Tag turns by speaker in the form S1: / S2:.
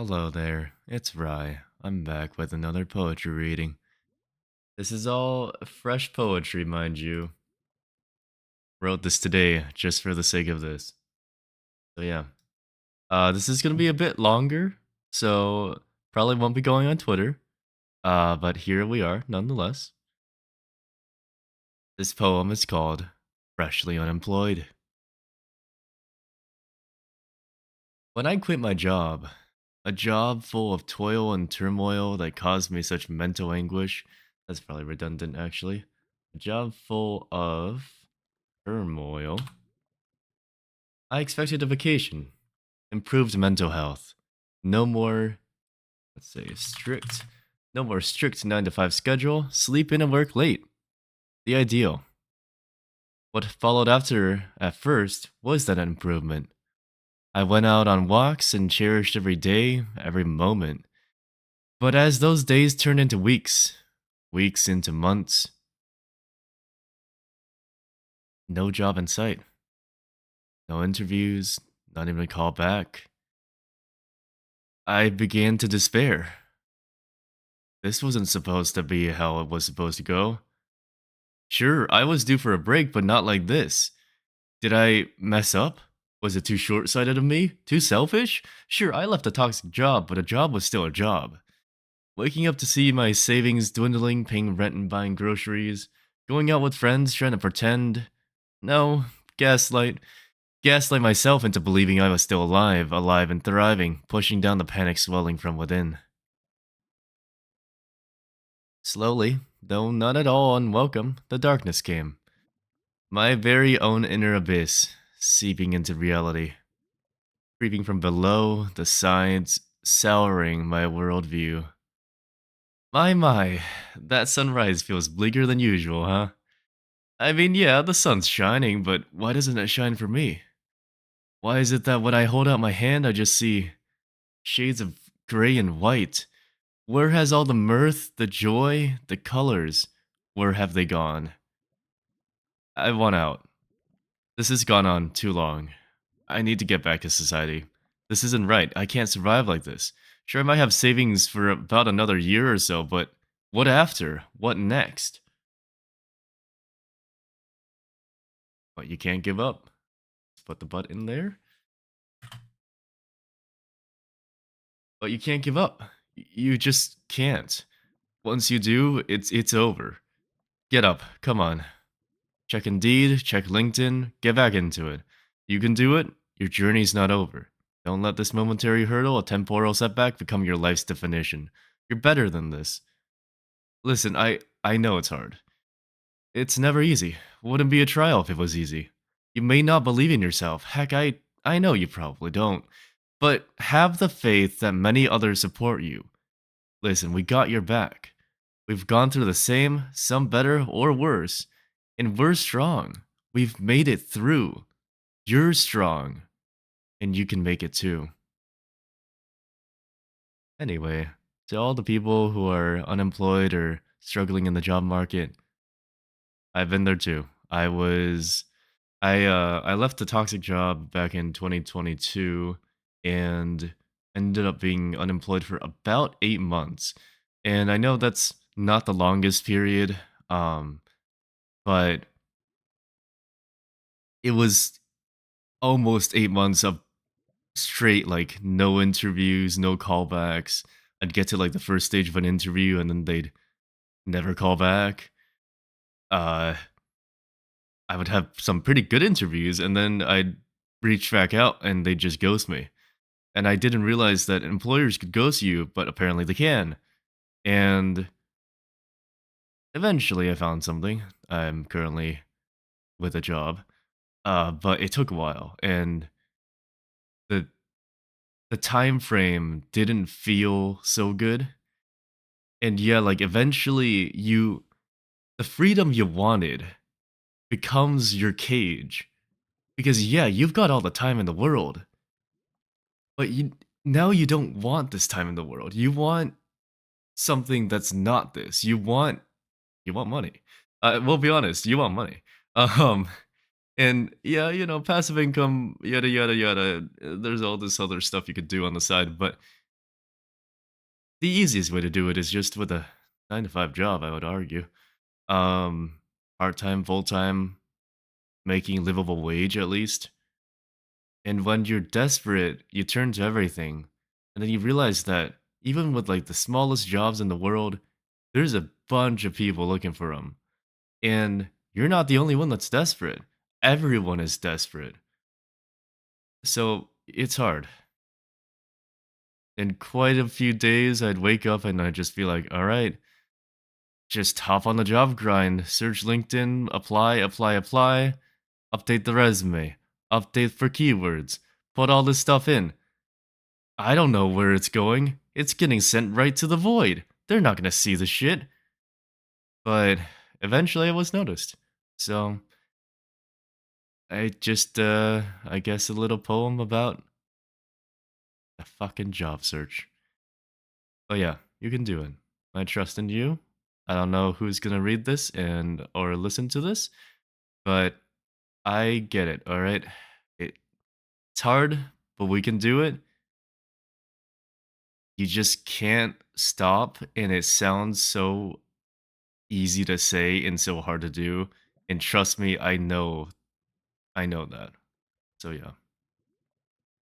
S1: Hello there, it's Wrai. I'm back with another poetry reading. This is all fresh poetry, mind you. Wrote this today just for the sake of this. So yeah. This is gonna be a bit longer, so probably won't be going on Twitter. But here we are nonetheless. This poem is called Freshly Unemployed. When I quit my job, a job full of toil and turmoil that caused me such mental anguish. That's probably redundant, actually. A job full of turmoil. I expected a vacation, improved mental health, no more, let's say, no more strict 9 to 5 schedule, sleep in and work late. The ideal. What followed after, at first, was that improvement. I went out on walks and cherished every day, every moment. But as those days turned into weeks, weeks into months, no job in sight, no interviews, not even a call back, I began to despair. This wasn't supposed to be how it was supposed to go. Sure, I was due for a break, but not like this. Did I mess up? Was it too short sighted of me? Too selfish? Sure, I left a toxic job, but a job was still a job. Waking up to see my savings dwindling, paying rent and buying groceries, going out with friends trying to pretend. No, gaslight. Gaslight myself into believing I was still alive, alive and thriving, pushing down the panic swelling from within. Slowly, though not at all unwelcome, the darkness came. My very own inner abyss, seeping into reality, creeping from below, the sides, souring my worldview. My, that sunrise feels bleaker than usual, huh? I mean, yeah, the sun's shining, but why doesn't it shine for me? Why is it that when I hold out my hand, I just see shades of gray and white? Where has all the mirth, the joy, the colors, where have they gone? I want out. This has gone on too long. I need to get back to society. This isn't right. I can't survive like this. Sure, I might have savings for about another year or so, but what after? What next? But you can't give up. Let's put the butt in there. But you can't give up. You just can't. Once you do, it's over. Get up. Come on. Check Indeed, check LinkedIn, get back into it. You can do it. Your journey's not over. Don't let this momentary hurdle, a temporal setback, become your life's definition. You're better than this. Listen, I know it's hard. It's never easy. Wouldn't be a trial if it was easy. You may not believe in yourself. Heck, I know you probably don't. But have the faith that many others support you. Listen, we got your back. We've gone through the same, some better or worse, and we're strong. We've made it through. You're strong, and you can make it too. Anyway, to all the people who are unemployed or struggling in the job market, I've been there too. I left a toxic job back in 2022 and ended up being unemployed for about 8 months. And I know that's not the longest period, but it was almost 8 months of straight, like, no interviews, no callbacks. I'd get to, like, the first stage of an interview, and then they'd never call back. Uh, I would have some pretty good interviews, and then I'd reach back out, and they'd just ghost me. And I didn't realize that employers could ghost you, but apparently they can. And eventually I found something. I'm currently with a job. But it took a while, and the the time frame didn't feel so good. And yeah, like eventually the freedom you wanted becomes your cage. Because yeah, you've got all the time in the world, but now you don't want this time in the world. You want something that's not this. You want money. We'll be honest, you want money. Um and yeah, passive income, yada yada yada. There's all this other stuff you could do on the side, but the easiest way to do it is just with a 9 to 5 job, I would argue. Um, Part-time, full-time, making livable wage at least. And when you're desperate, you turn to everything. And then you realize that even with like the smallest jobs in the world, there's a bunch of people looking for them. And you're not the only one that's desperate. Everyone is desperate. So it's hard. In quite a few days, I'd wake up and I'd just be like, all right, just hop on the job grind, search LinkedIn, apply, apply, apply, update the resume, update for keywords, put all this stuff in. I don't know where it's going. It's getting sent right to the void. They're not gonna see the shit. But eventually it was noticed. So I guess a little poem about the fucking job search. Oh yeah, you can do it. I trust in you. I don't know who's gonna read this and or listen to this, but I get it, all right? It's hard, but we can do it. You just can't stop, and it sounds so easy to say and so hard to do. And trust me, I know that. So yeah.